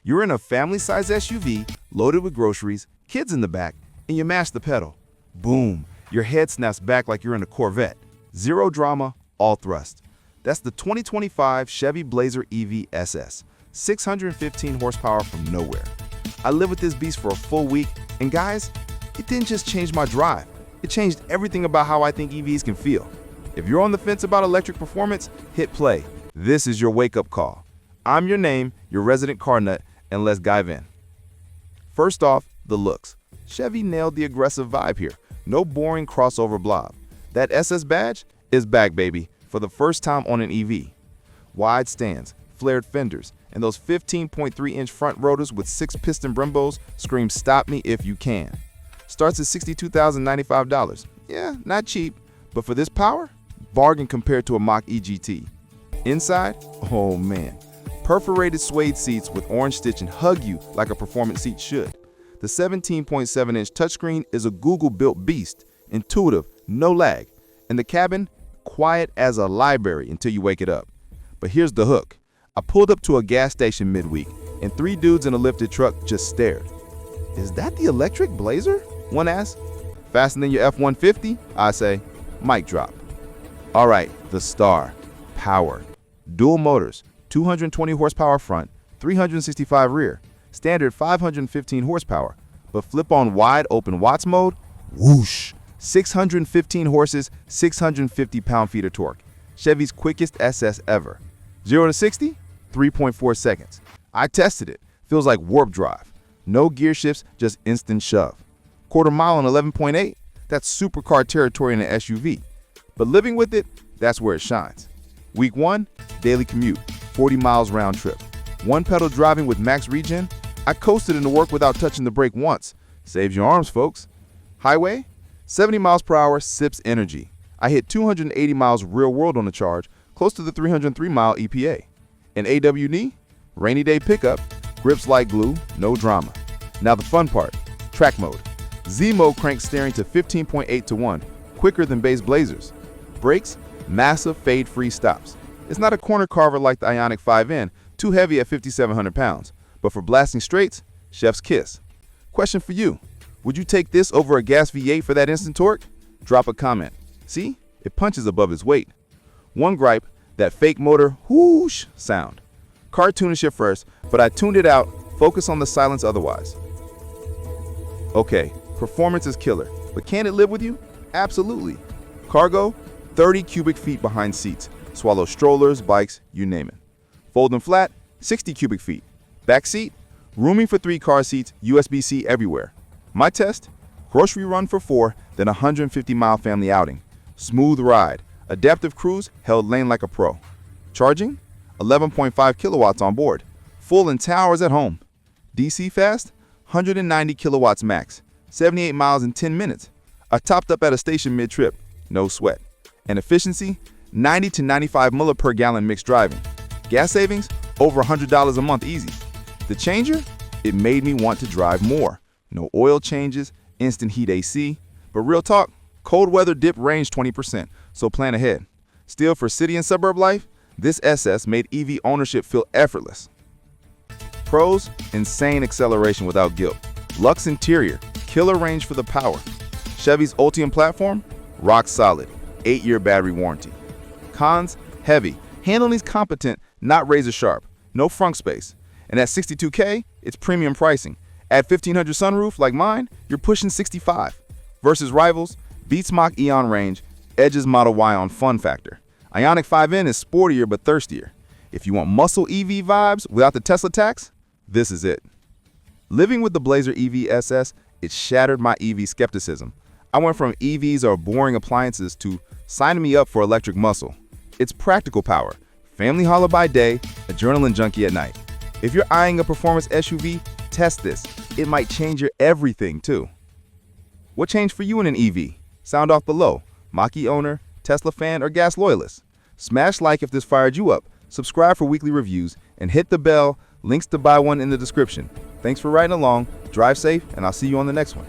You're in a family-sized SUV, loaded with groceries, kids in the back, and you mash the pedal. Boom, your head snaps back like you're in a Corvette. Zero drama, all thrust. That's the 2025 Chevy Blazer EV SS. 615 horsepower from nowhere. I lived with this beast for a full week, and guys, it didn't just change my drive. It changed everything about how I think EVs can feel. If you're on the fence about electric performance, hit play. This is your wake-up call. I'm your name, your resident car nut, and let's dive in. First off, the looks. Chevy nailed the aggressive vibe here. No boring crossover blob. That SS badge is back, baby, for the first time on an EV. Wide stands, flared fenders, and those 15.3-inch front rotors with 6-piston Brembos scream "Stop me if you can." Starts at $62,095. Yeah, not cheap, but for this power, bargain compared to a Mach-E GT. Inside, oh man, perforated suede seats with orange stitching hug you like a performance seat should. The 17.7-inch touchscreen is a Google-built beast, intuitive, no lag, and the cabin, quiet as a library until you wake it up. But here's the hook. I pulled up to a gas station midweek, and 3 dudes in a lifted truck just stared. "Is that the electric Blazer?" one asked. "Faster than your F-150? I say. Mic drop. All right, the star. Power. Dual motors, 220 horsepower front, 365 rear. Standard 515 horsepower. But flip on wide open watts mode, whoosh. 615 horses, 650 pound-feet of torque. Chevy's quickest SS ever. 0 to 60, 3.4 seconds. I tested it. Feels like warp drive. No gear shifts, just instant shove. Quarter mile in 11.8, that's supercar territory in an SUV. But living with it, that's where it shines. Week 1, daily commute, 40 miles round trip. One pedal driving with max regen, I coasted into work without touching the brake once. Saves your arms, folks. Highway, 70 miles per hour, sips energy. I hit 280 miles real world on the charge, close to the 303-mile EPA. And AWD, rainy day pickup, grips like glue, no drama. Now the fun part, track mode. Z mode cranks steering to 15.8 to 1, quicker than base Blazers. Brakes, massive fade-free stops. It's not a corner carver like the Ioniq 5N, too heavy at 5,700 pounds. But for blasting straights, chef's kiss. Question for you, would you take this over a gas V8 for that instant torque? Drop a comment. See, it punches above its weight. One gripe, that fake motor whoosh sound. Cartoonish at first, but I tuned it out, focus on the silence otherwise. Okay, performance is killer, but can it live with you? Absolutely. Cargo, 30 cubic feet behind seats. Swallow strollers, bikes, you name it. Fold and flat, 60 cubic feet. Back seat, rooming for 3 car seats, USB-C everywhere. My test, grocery run for 4, then a 150-mile family outing. Smooth ride, adaptive cruise, held lane like a pro. Charging, 11.5 kilowatts on board. Full in 10 hours at home. DC fast, 190 kilowatts max. 78 miles in 10 minutes. I topped up at a station mid-trip, no sweat. And efficiency, 90 to 95 ml per gallon mixed driving. Gas savings, over $100 a month easy. The changer, it made me want to drive more. No oil changes, instant heat AC. But real talk, cold weather dip range 20%, so plan ahead. Still, for city and suburb life, this SS made EV ownership feel effortless. Pros, insane acceleration without guilt. Luxe interior, killer range for the power. Chevy's Ultium platform, rock solid, 8-year battery warranty. Cons, heavy, handling's competent, not razor sharp, no frunk space. And at $62K, it's premium pricing. At $1,500 sunroof like mine, you're pushing $65. Versus rivals, beats Mach-E range, edges Model Y on fun factor. Ioniq 5N is sportier but thirstier. If you want muscle EV vibes without the Tesla tax, this is it. Living with the Blazer EV SS, it shattered my EV skepticism. I went from EVs are boring appliances to signing me up for electric muscle. It's practical power, family hauler by day, adrenaline junkie at night. If you're eyeing a performance SUV, test this. It might change your everything too. What changed for you in an EV? Sound off below. Mach-E owner, Tesla fan, or gas loyalist? Smash like if this fired you up, subscribe for weekly reviews, and hit the bell. Links to buy one in the description. Thanks for riding along, drive safe, and I'll see you on the next one.